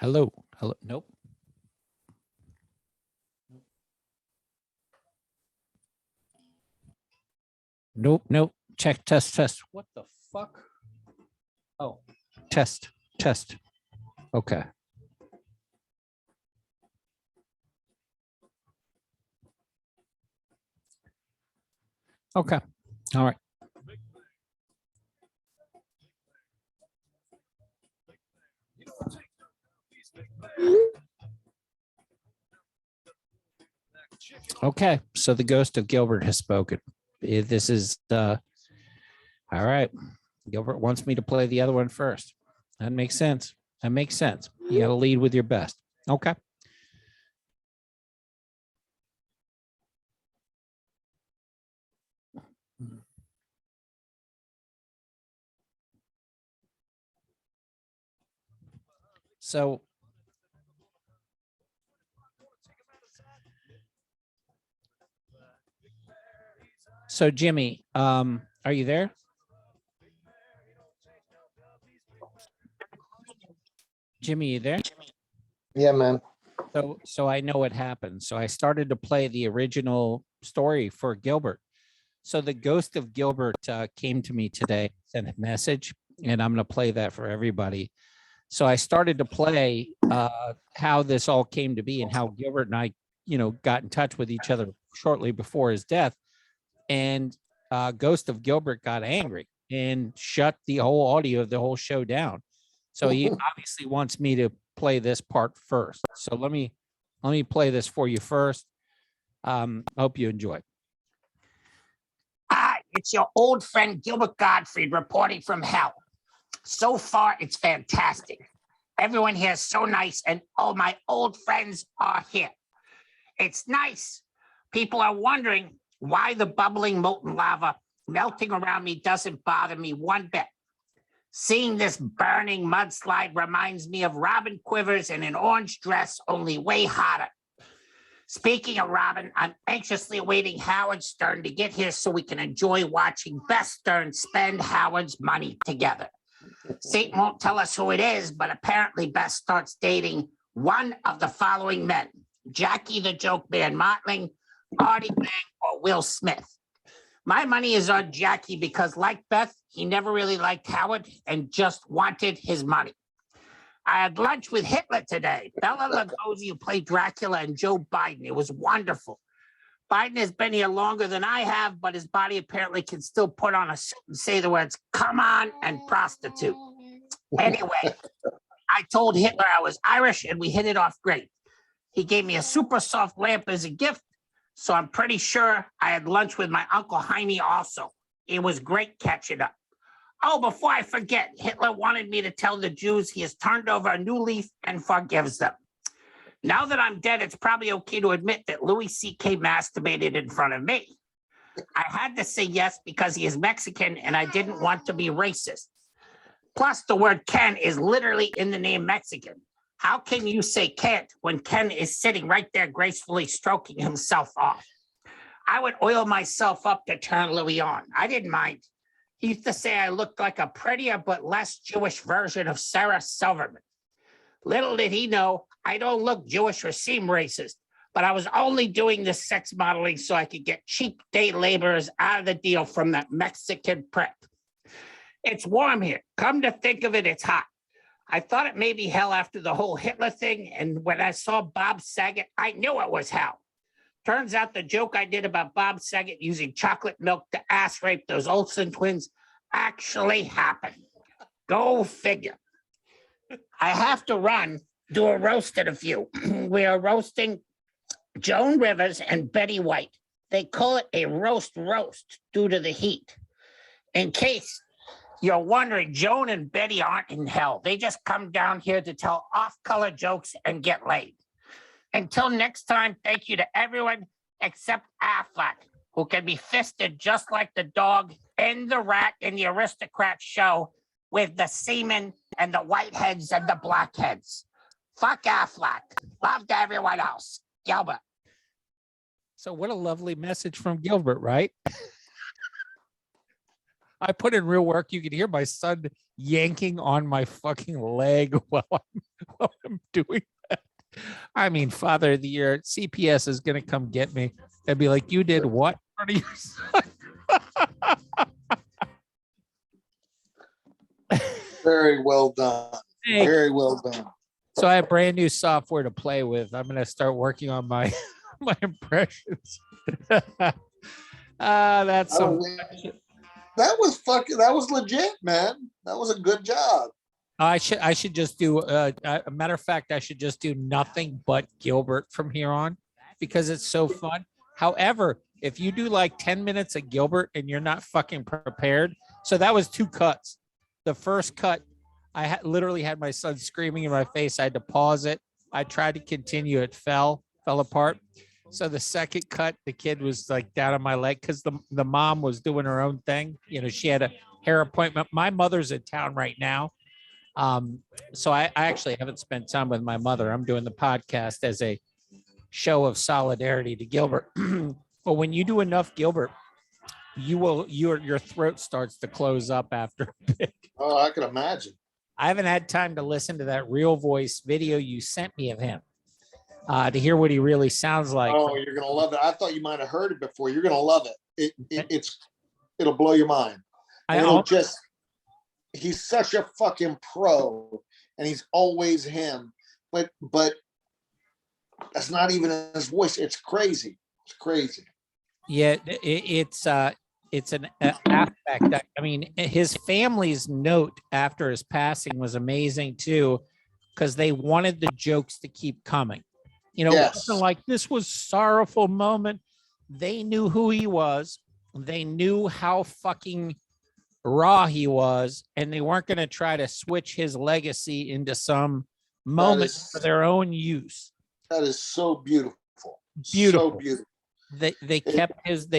Hello. Hello. Nope. Nope. Nope. Check, test, test. What the fuck? Oh, test, test. Okay. Okay. All right. Okay. So the ghost of Gilbert has spoken. This is all right. Gilbert wants me to play the other one first. That makes sense. That makes sense. You got to lead with your best. Okay. So Jimmy, are you there? Jimmy, you there? Yeah, man. So I know what happened. So I started to play the original story for Gilbert. So the ghost of Gilbert came to me today, sent a message, and I'm going to play that for everybody. So I started to play how this all came to be and how Gilbert and I, got in touch with each other shortly before his death. And Ghost of Gilbert got angry and shut the whole audio of the whole show down. So he obviously wants me to play this part first. So let me play this for you first. I hope you enjoy. Hi, it's your old friend Gilbert Gottfried reporting from hell. So far, it's fantastic. Everyone here is so nice, and all my old friends are here. It's nice. People are wondering why the bubbling molten lava melting around me doesn't bother me one bit. Seeing this burning mudslide reminds me of Robin Quivers in an orange dress, only way hotter. Speaking of Robin, I'm anxiously awaiting Howard Stern to get here so we can enjoy watching Beth Stern spend Howard's money together. Satan won't tell us who it is, but apparently Beth starts dating one of the following men: Jackie the Joke Man Mottling, Artie Lang, or Will Smith. My money is on Jackie because, like Beth, he never really liked Howard and just wanted his money. I had lunch with Hitler today. Bela Lugosi, who played Dracula, and Joe Biden. It was wonderful. Biden has been here longer than I have, but his body apparently can still put on a suit and say the words, "come on," and prostitute. Anyway, I told Hitler I was Irish and we hit it off great. He gave me a super soft lamp as a gift, so I'm pretty sure I had lunch with my Uncle Jaime also. It was great catching up. Oh, before I forget, Hitler wanted me to tell the Jews he has turned over a new leaf and forgives them. Now that I'm dead, it's probably okay to admit that Louis C.K. masturbated in front of me. I had to say yes because he is Mexican and I didn't want to be racist. Plus, the word Ken is literally in the name Mexican. How can you say Kent when Ken is sitting right there gracefully stroking himself off? I would oil myself up to turn Louis on. I didn't mind. He used to say I looked like a prettier but less Jewish version of Sarah Silverman. Little did he know, I don't look Jewish or seem racist, but I was only doing this sex modeling so I could get cheap day laborers out of the deal from that Mexican prick. It's warm here. Come to think of it, it's hot. I thought it may be hell after the whole Hitler thing, and when I saw Bob Saget, I knew it was hell. Turns out the joke I did about Bob Saget using chocolate milk to ass rape those Olsen twins actually happened. Go figure. I have to run, do a roast at a few. We are roasting Joan Rivers and Betty White. They call it a roast due to the heat. In case you're wondering, Joan and Betty aren't in hell. They just come down here to tell off-color jokes and get laid. Until next time, thank you to everyone except Affleck, who can be fisted just like the dog and the rat in the Aristocrat show with the semen and the whiteheads and the blackheads. Fuck Affleck. Love to everyone else. Gilbert. So what a lovely message from Gilbert, right? I put in real work. You could hear my son yanking on my fucking leg while I'm doing that. I mean, Father of the Year, CPS is going to come get me. They'd be like, you did what in front of your son? Very well done. Hey. Very well done. So I have brand new software to play with. I'm going to start working on my my impressions. That's some. That was legit, man. That was a good job. I should just do a matter of fact, I should just do nothing but Gilbert from here on because it's so fun. However, if you do like 10 minutes of Gilbert and you're not fucking prepared, so that was 2 cuts. The first cut, I literally had my son screaming in my face. I had to pause it. I tried to continue. It fell apart. So the second cut, the kid was like down on my leg because the mom was doing her own thing. You know, she had a hair appointment. My mother's in town right now. So I actually haven't spent time with my mother. I'm doing the podcast as a show of solidarity to Gilbert. But when you do enough Gilbert, your throat starts to close up after a bit. Oh, I can imagine. I haven't had time to listen to that real voice video you sent me of him to hear what he really sounds like. Oh, you're gonna love it. I thought you might have heard it before. You're gonna love it. It'll blow your mind. He's such a fucking pro, and he's always him. But that's not even his voice. It's crazy. It's crazy. Yeah, it's an aspect. I mean, his family's note after his passing was amazing too, because they wanted the jokes to keep coming. You know, Yes. It wasn't like this was sorrowful moment. They knew who he was. They knew how fucking raw he was, and they weren't going to try to switch his legacy into some moment for their own use. That is so beautiful. Beautiful. So beautiful. They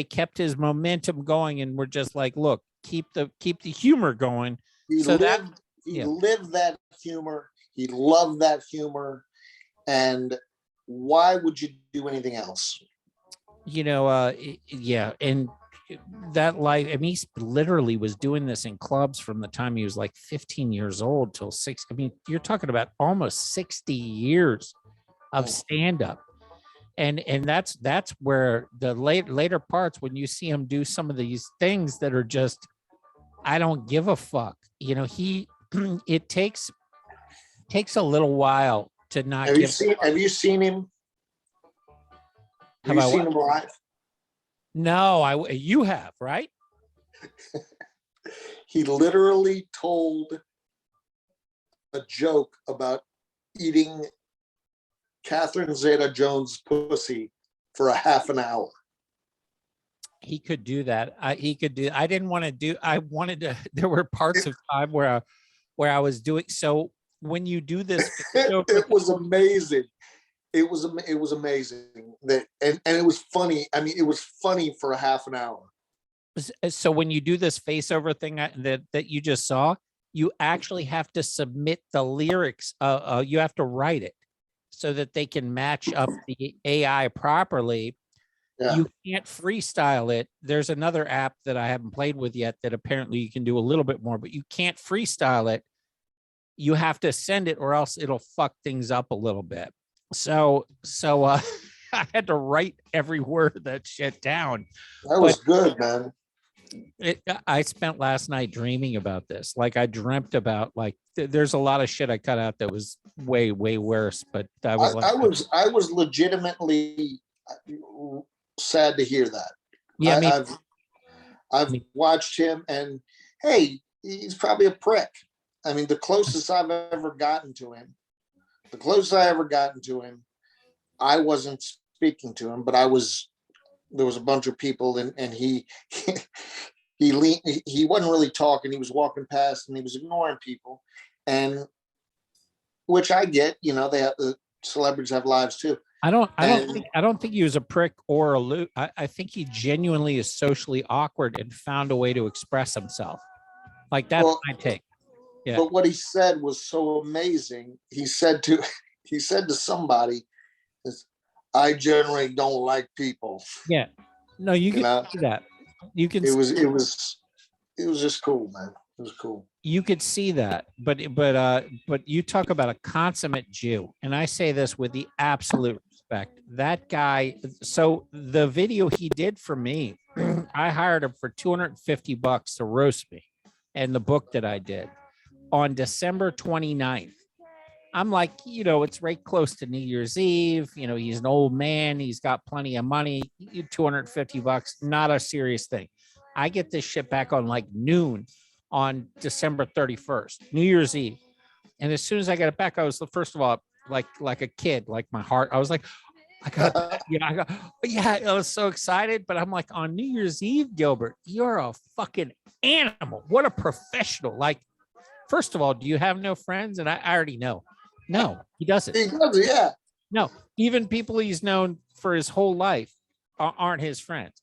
kept his momentum going, and we're just like, look, keep the humor going. He lived that humor. He loved that humor, and why would you do anything else? You know, yeah, and that life. I mean, he literally was doing this in clubs from the time he was like 15 years old till 6. I mean, you're talking about almost 60 years of stand-up. And that's where the later parts, when you see him do some of these things that are just, I don't give a fuck. You know, it takes a little while to not. Have you seen him? Have you seen him live? No, you have, right? He literally told a joke about eating Catherine Zeta-Jones' pussy for a half an hour. He could do that. He could do. I didn't want to do. I wanted to. There were parts of time where I was doing. So when you do this, it was amazing. It was amazing and it was funny. I mean, it was funny for a half an hour. So when you do this face over thing that you just saw, you actually have to submit the lyrics. You have to write it so that they can match up the AI properly. Yeah. You can't freestyle it. There's another app that I haven't played with yet that apparently you can do a little bit more, but you can't freestyle it. You have to send it or else it'll fuck things up a little bit. So I had to write every word of that shit down. That was good, man. I spent last night dreaming about this. Like I dreamt about there's a lot of shit I cut out that was way, way worse. But I was legitimately sad to hear that. Yeah, I've watched him, and hey, he's probably a prick. I mean, the closest I've ever gotten to him, I wasn't speaking to him, but there was a bunch of people, and he wasn't really talking. He was walking past and he was ignoring people, and which I get, you know, the celebrities have lives too. I don't think he was a prick or a loot. I think he genuinely is socially awkward and found a way to express himself. Like that's my take. Yeah. But what he said was so amazing. He said to somebody, I generally don't like people. Yeah. No, you can do that. You can. It was it was just cool, man. It was cool. You could see that, but you talk about a consummate Jew, and I say this with the absolute respect. That guy. So the video he did for me, I hired him for $250 to roast me, and the book that I did on December 29th. I'm like, it's right close to New Year's Eve. He's an old man. He's got plenty of money. $250, not a serious thing. I get this shit back on like noon on December 31st, New Year's Eve. And as soon as I got it back, I was, first of all, like a kid, like my heart, I was like, I was so excited. But I'm like, on New Year's Eve, Gilbert, you're a fucking animal. What a professional. Like, first of all, do you have no friends? And I already know. No, he doesn't. He does, yeah. No, even people he's known for his whole life aren't his friends.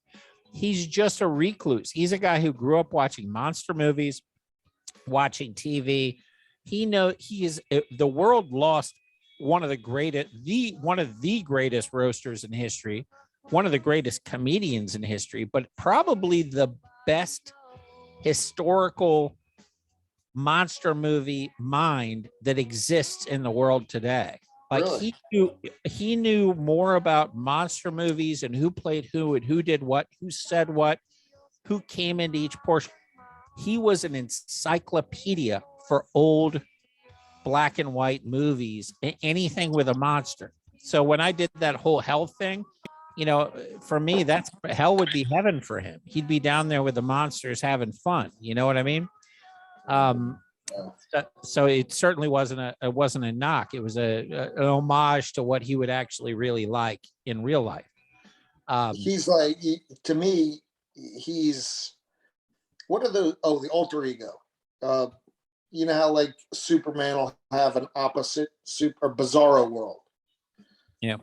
He's just a recluse. He's a guy who grew up watching monster movies, watching TV. The world lost one of the greatest roasters in history, one of the greatest comedians in history, but probably the best historical monster movie mind that exists in the world today. Like, really? he knew more about monster movies and who played who and who did what, who said what, who came into each portion. He was an encyclopedia for old black and white movies, anything with a monster. So when I did that whole hell thing, for me, that's hell would be heaven for him. He'd be down there with the monsters having fun. You know what I mean? So it certainly wasn't a knock. It was an homage to what he would actually really like in real life. He's like, to me, what are the alter ego? You know how like Superman will have an opposite or Bizarro world. Yeah.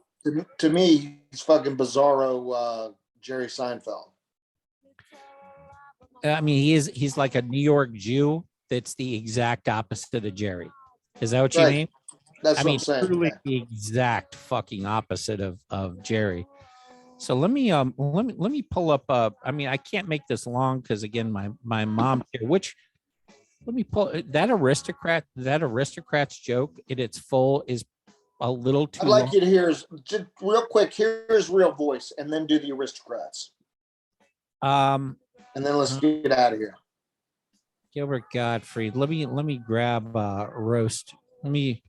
To me, he's fucking Bizarro Jerry Seinfeld. I mean, he's like a New York Jew that's the exact opposite of Jerry. Is that what you mean? That's what I'm saying. Truly the exact fucking opposite of Jerry. So let me pull up. I mean, I can't make this long because again, my mom's here. Let me pull that aristocrat's joke in its full is a little too. I'd like long. you to hear just real quick. Here's real voice, and then do the aristocrats. And then let's get out of here. Gilbert Gottfried. Let me grab roast. The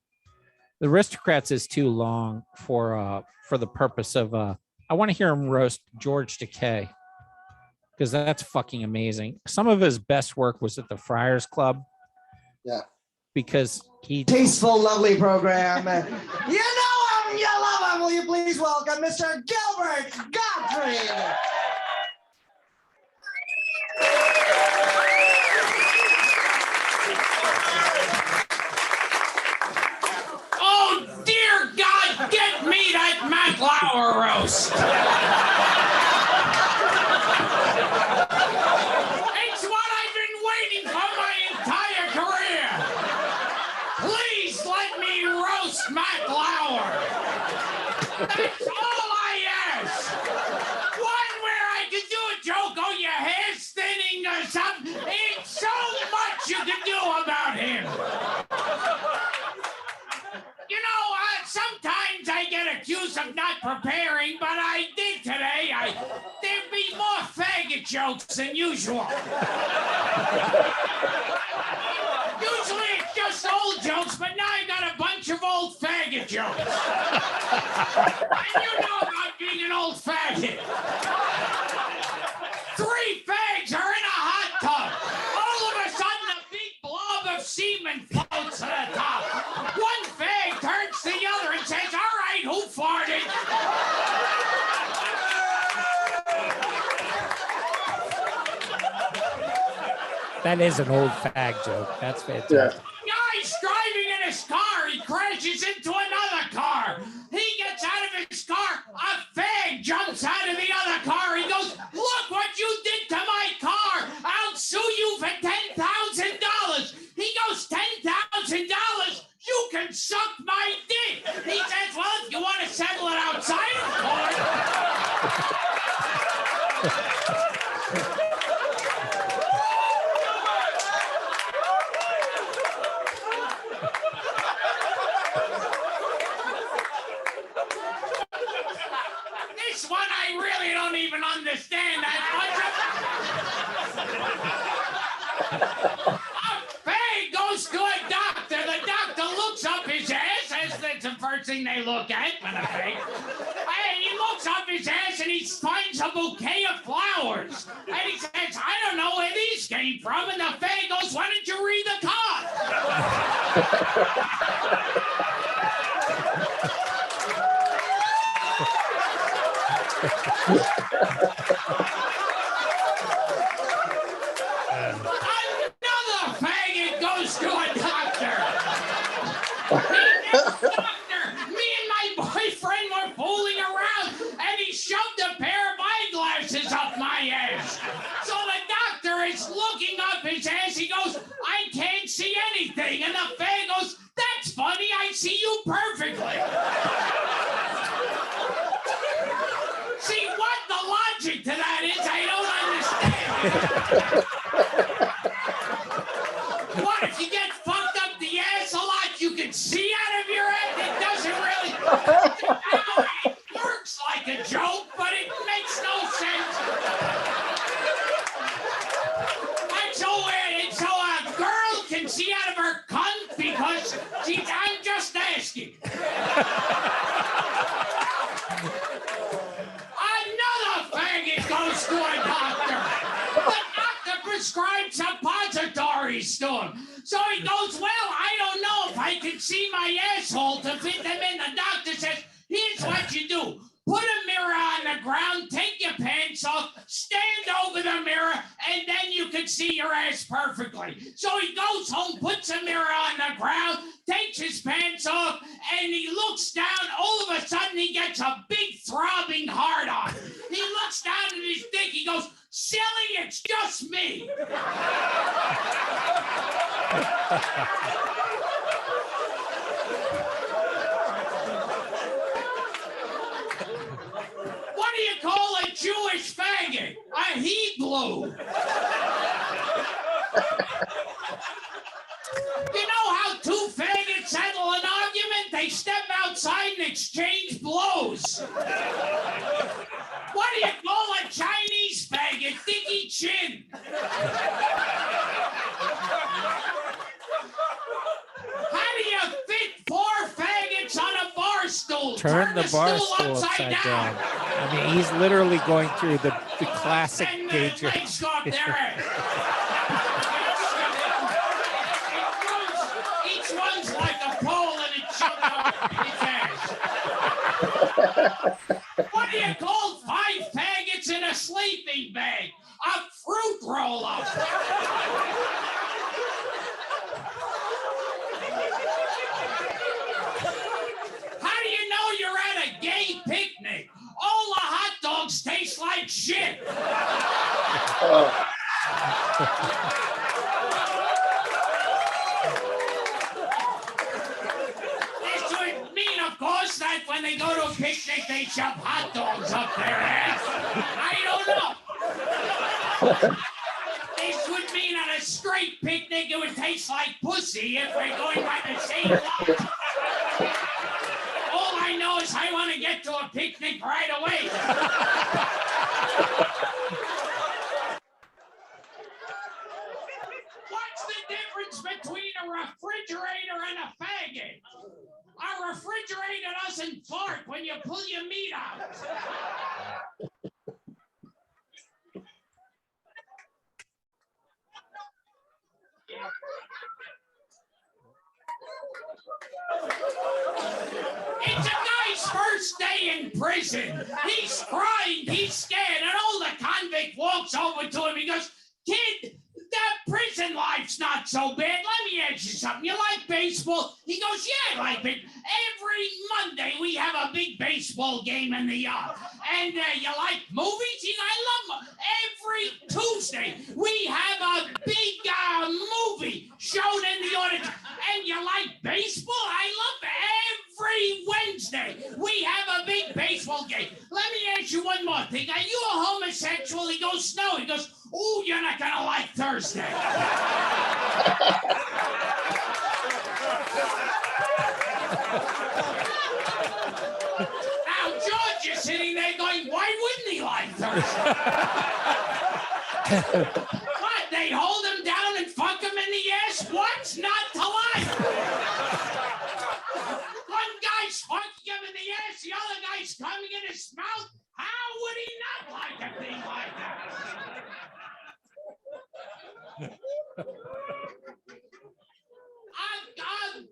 aristocrats is too long for the purpose of I want to hear him roast George Takei because that's fucking amazing. Some of his best work was at the Friars Club. Yeah. Because he tasteful, lovely program. You know him, you love him. Will you please welcome Mr. Gilbert Gottfried? Oh, dear God, get me that Matt Lauer roast. It's what I've been waiting for my entire career. Please let me roast Matt Lauer. That's all I ask. One where I could do a joke on your hair thinning or something. It's so much you can do about him. You know, sometimes I get accused of not preparing, but I did today. There'd be more faggot jokes than usual. Usually it's just old jokes, but now I got a bunch of old faggot jokes. And you know about being an old faggot. 3 fags are in a hot tub. All of a sudden, a big blob of semen floats to the top. One fag turns to the other and says, "All right, who farted?" That is an old fag joke. That's fantastic. Yeah. Guy's driving in his car. He crashes into another car. He gets out of his car. A fag jumps out of the other car. He goes, "Look what you did to my car. I'll sue you for $10,000. He goes, $10,000? You can suck my dick. He says, "Well, if you want to settle it outside of court." thing they look at when a fag. And he looks up his ass and he finds a bouquet of flowers. And he says, I don't know where these came from. And the fag goes, why don't you read the card? Another faggot goes to a doctor. Me and my boyfriend were fooling around, and he shoved a pair of eyeglasses up my ass. So the doctor is looking up his ass. He goes, I can't see anything. And the fag goes, that's funny. I see you perfectly. See, what the logic to that is, I don't understand. What, if you get fucked up the ass a lot, you can see out of your ass? It doesn't really... It works like a joke, but it makes no sense. And so a girl can see out of her cunt because I'm just asking. Another faggot goes to a doctor. The doctor prescribes suppositories to him. So he goes, well, I don't know if I can see my asshole to fit them in. The doctor says, here's what you do. Put a mirror on the ground, take your pants off, stand over the mirror, and then you can see your ass perfectly. So he goes home, puts a mirror on the ground, takes his pants off, and he looks down. All of a sudden, he gets a big throbbing hard-on. He looks down at his dick. He goes, silly, it's just me. What do you call a Jewish faggot? A he-glue. You know how two faggots settle an argument? They step outside and exchange blows. What do you call a Chinese faggot? Dicky Chin. How do you fit 4 faggots on a bar stool? Turn the bar stool upside down. I mean, he's literally going through the classic gauge. Legs go up their ass. Each one's like a pole and it shoved up its ass. What do you call 5 faggots in a sleeping bag? A fruit roll-up. How do you know you're at a gay picnic? All the hot dogs taste like shit. This would mean, of course, that when they go to a picnic, they shove hot dogs up their ass. I don't know. This would mean at a straight picnic, it would taste like pussy if we're going by the same line. All I know is I want to get to a picnic right away. What's the difference between a refrigerator and a faggot? A refrigerator doesn't fart when you pull your meat out. It's a guy's first day in prison. He's crying, he's scared, and all the convict walks over to him. He goes, kid, that prison life's not so bad. Let me ask you something. You like baseball? He goes, yeah, I like it. Every Monday we have a big baseball game in the yard. And you like movies? He goes, I love them. Every Tuesday we have a big movie shown in the auditorium. And you like baseball? I love it. Every Wednesday we have a big baseball game. Let me ask you one more thing. Are you a homosexual? He goes, no. He goes, ooh, you're not gonna like Thursday. Now George is sitting there going, why wouldn't he like Thursday? What, they hold him down and fuck him in the ass? What's not to like? One guy's fucking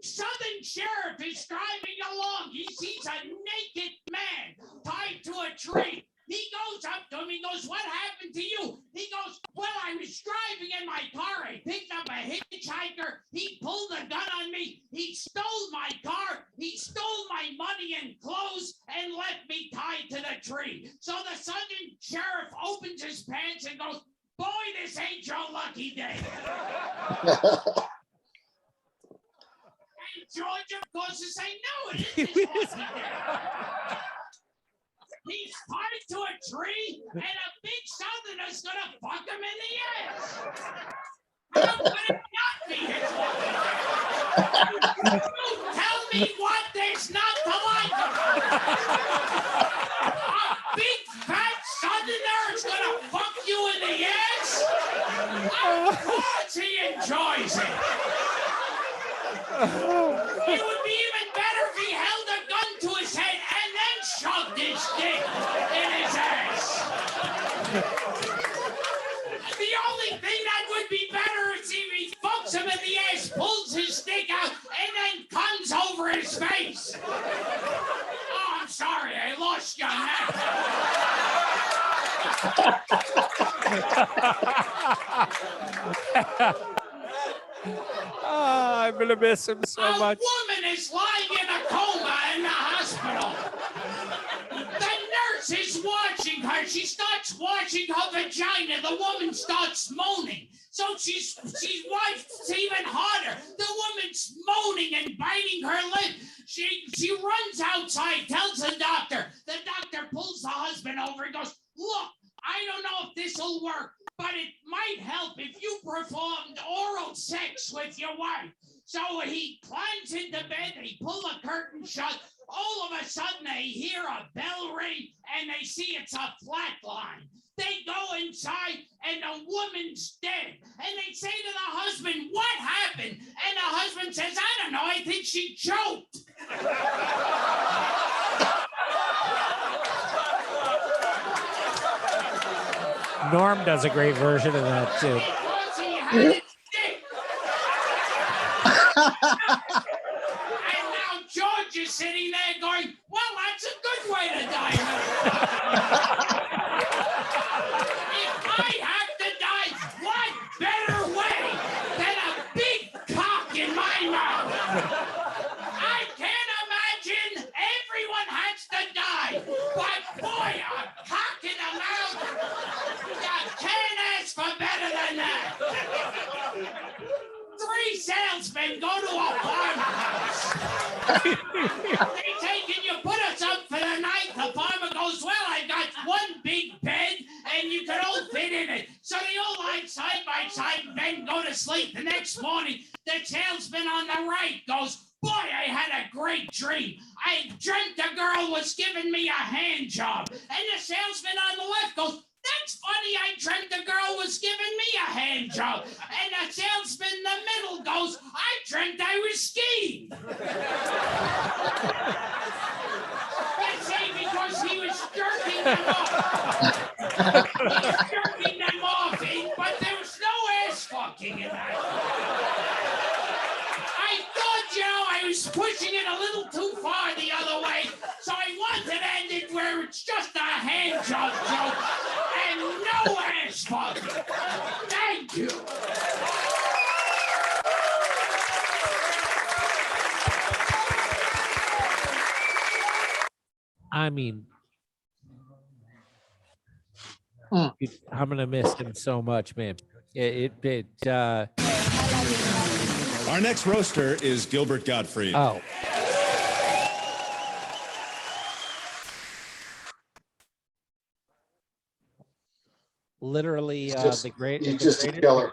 Southern sheriff is driving along. He sees a naked man tied to a tree. He goes up to him. He goes, "What happened to you?" He goes, "Well, I was driving in my car. I picked up a hitchhiker. He pulled a gun on me. He stole my car. He stole my money and clothes and left me tied to the tree." So the Southern sheriff opens his pants and goes, "Boy, this ain't your lucky day." And George, of course, is saying, "No, it is his lucky day." He's tied to a tree, and a big Southerner's gonna fuck him in the ass. How could it not be his lucky day? You tell me what there's not to like about it. A big fat Southerner is gonna fuck you in the ass? Of course he enjoys it. It would be even better if he held a gun to his head and then shoved his dick in his ass. The only thing that would be better is if he fucks him in the ass, pulls his dick out, and then comes over his face. Oh, I'm sorry, I lost you on that. Oh, I'm gonna miss him so much. A woman is lying in a coma in the hospital. The nurse is watching her. She starts washing her vagina. The woman starts moaning. So she's watched. It's even harder. The woman's moaning and biting her lip. She runs outside, tells the doctor. The doctor pulls the husband over and goes, "Look, I don't know if this will work, but it might help if you performed oral sex with your wife." So he climbs into bed, he pulls the curtain shut. All of a sudden, they hear a bell ring, and they see it's a flat line. They go inside, and the woman's dead. And they say to the husband, "What happened?" And the husband says, "I don't know, I think she choked." Norm does a great version of that too. Because he had his dick. And now George is sitting there going, "Well, that's a good way to die." If I have to die, what better way than a big cock in my mouth? I can't imagine everyone has to die, but boy, a cock in the mouth, you can't ask for better than that. 3 salesmen go to a farmhouse. They say, "Can you put us up for the night?" The farmer goes, "Well, I got one big bed and you can all fit in it." So they all lie side by side and then go to sleep. The next morning, the salesman on the right goes, "Boy, I had a great dream. I dreamt a girl was giving me a hand job." And the salesman on the left goes, "That's funny, I dreamt a girl was giving me a hand job." And the salesman in the middle goes, "I dreamt I was skiing." Let's say because he was jerking them off. He was jerking them off, but there was no ass fucking in that. I thought, I was pushing it a little too far the other way, so I wanted to end it where it's just a hand job joke and no ass fucking. Thank you. I mean, I'm gonna miss him so much, man. Our next roaster is Gilbert Gottfried. Oh. Literally the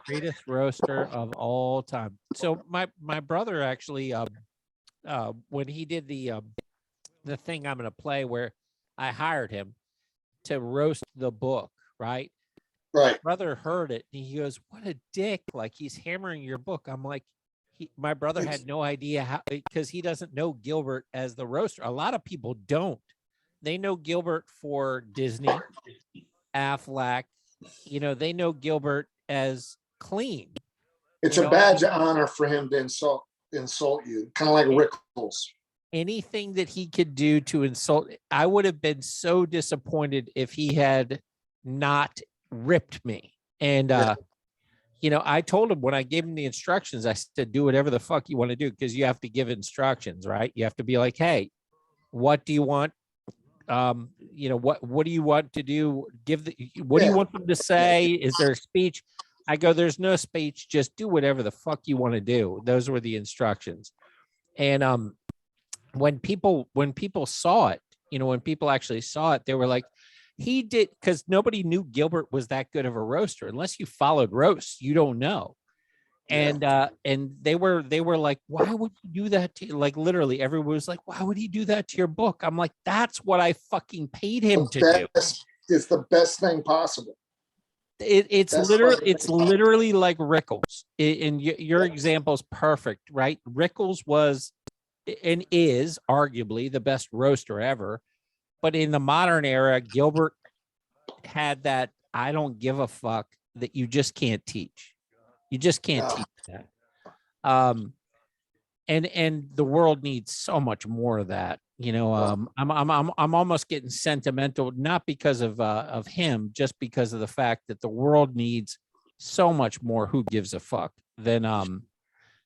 greatest roaster of all time. So my brother actually when he did the thing I'm going to play where I hired him to roast the book, right? Right. My brother heard it and he goes, "What a dick, like he's hammering your book." I'm like, my brother had no idea how, because he doesn't know Gilbert as the roaster. A lot of people don't. They know Gilbert for Disney, Affleck, they know Gilbert as clean. It's a badge of honor for him to insult you, kind of like Rickles. Anything that he could do to insult, I would have been so disappointed if he had not ripped me. And I told him when I gave him the instructions, I said, do whatever the fuck you want to do, because you have to give instructions, right? You have to be like, hey, what do you want? What do you want to do? What do you want them to say? Is there a speech? I go, there's no speech, just do whatever the fuck you want to do. Those were the instructions. And when people saw it, when people actually saw it, they were like, he did, because nobody knew Gilbert was that good of a roaster. Unless you followed roasts, you don't know. And they were like, why would you do that to you? Like, literally everyone was like, why would he do that to your book? I'm like, that's what I fucking paid him to do. It's the best thing possible. It's literally like Rickles. And your example is perfect, right? Rickles was and is arguably the best roaster ever. But in the modern era, Gilbert had that I don't give a fuck that you just can't teach. You just can't teach that. And the world needs so much more of that. I'm almost getting sentimental, not because of him, just because of the fact that the world needs so much more who gives a fuck than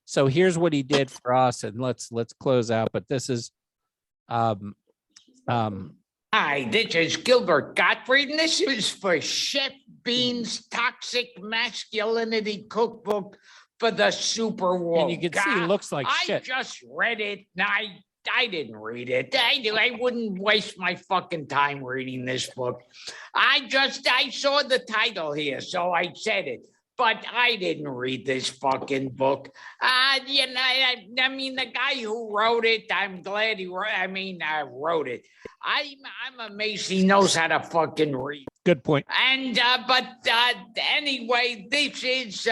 so here's what he did for us, and let's close out. But this is Hi, this is Gilbert Gottfried, and this is for Chef Bean's Toxic Masculinity Cookbook for the Super Woke. And you can see it looks like shit. I just read it. I didn't read it. I wouldn't waste my fucking time reading this book. I saw the title here, so I said it. But I didn't read this fucking book. I mean, the guy who wrote it, I'm glad he wrote. Wrote it. I'm amazed he knows how to fucking read. Good point. And anyway, this is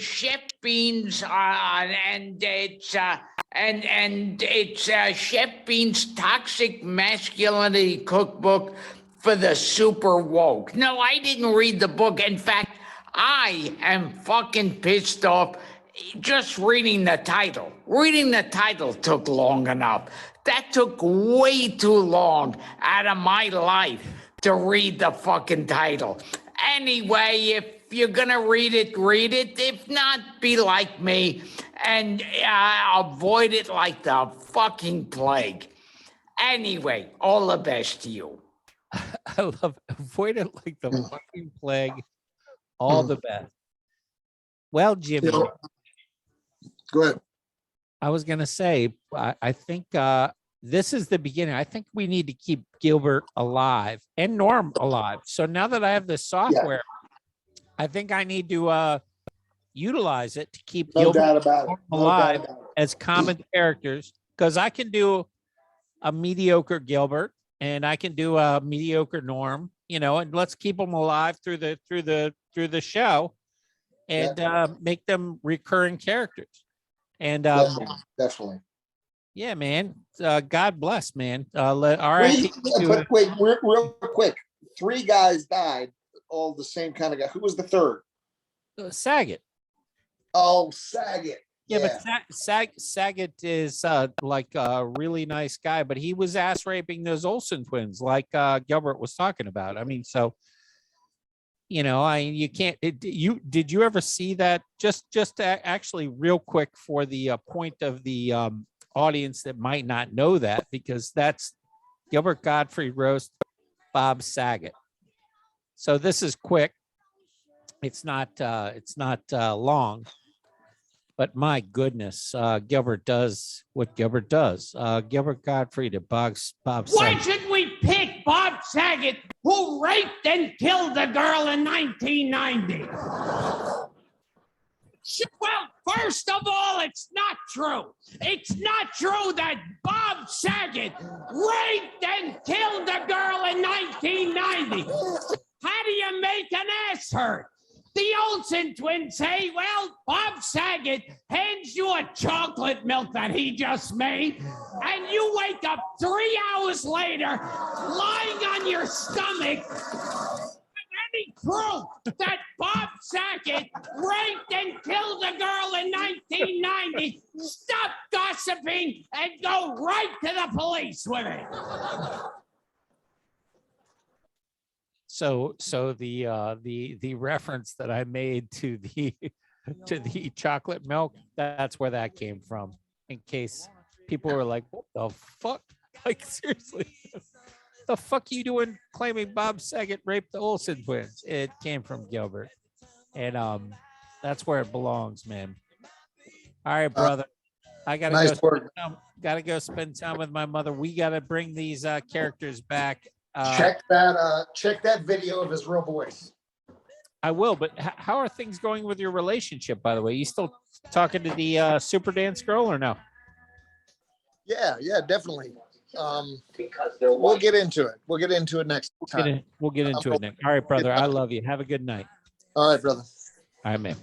Chef Bean's, and it's Chef Bean's Toxic Masculinity Cookbook for the Super Woke. No, I didn't read the book. In fact, I am fucking pissed off just reading the title. Reading the title took long enough. That took way too long out of my life to read the fucking title. Anyway, if you're gonna read it, read it. If not, be like me and avoid it like the fucking plague. Anyway, all the best to you. I love avoid it like the fucking plague. All the best. Well, Jimmy. Go ahead. I was going to say, I think this is the beginning. I think we need to keep Gilbert alive and Norm alive. So now that I have this software, I think I need to utilize it to keep Gilbert alive as common characters, because I can do a mediocre Gilbert and I can do a mediocre Norm, and let's keep them alive through the show and make them recurring characters. And definitely. Yeah, man. God bless, man. Wait, real quick. 3 guys died, all the same kind of guy. Who was the third? Saget. Oh, Saget. Yeah, but Saget is like a really nice guy, but he was ass raping those Olsen twins, like Gilbert was talking about. I mean, so you can't. Did you ever see that? Just actually, real quick, for the point of the audience that might not know that, because that's Gilbert Gottfried roast Bob Saget. So this is quick. It's not long. But my goodness, Gilbert does what Gilbert does. Gilbert Gottfried and Bob Saget. Why should we pick Bob Saget, who raped and killed a girl in 1990? Well, first of all, it's not true. It's not true that Bob Saget raped and killed a girl in 1990. How do you make an ass hurt? The Olsen twins say, well, Bob Saget hands you a chocolate milk that he just made, and you wake up 3 hours later lying on your stomach, and any proof that Bob Saget raped and killed a girl in 1990, stop gossiping and go right to the police with it. So the reference that I made to the chocolate milk, that's where that came from. In case people were like, "What the fuck?" Like, seriously, the fuck you doing claiming Bob Saget raped the Olsen twins? It came from Gilbert, and that's where it belongs, man. All right, brother. I gotta Nice work. Gotta go spend time with my mother. We gotta bring these characters back. Check that video of his real voice. I will, but how are things going with your relationship, by the way? You still talking to the super dance girl or no? Yeah, definitely. We'll get into it. We'll get into it next time. We'll get into it next. All right, brother. I love you. Have a good night. All right, brother. All right, man.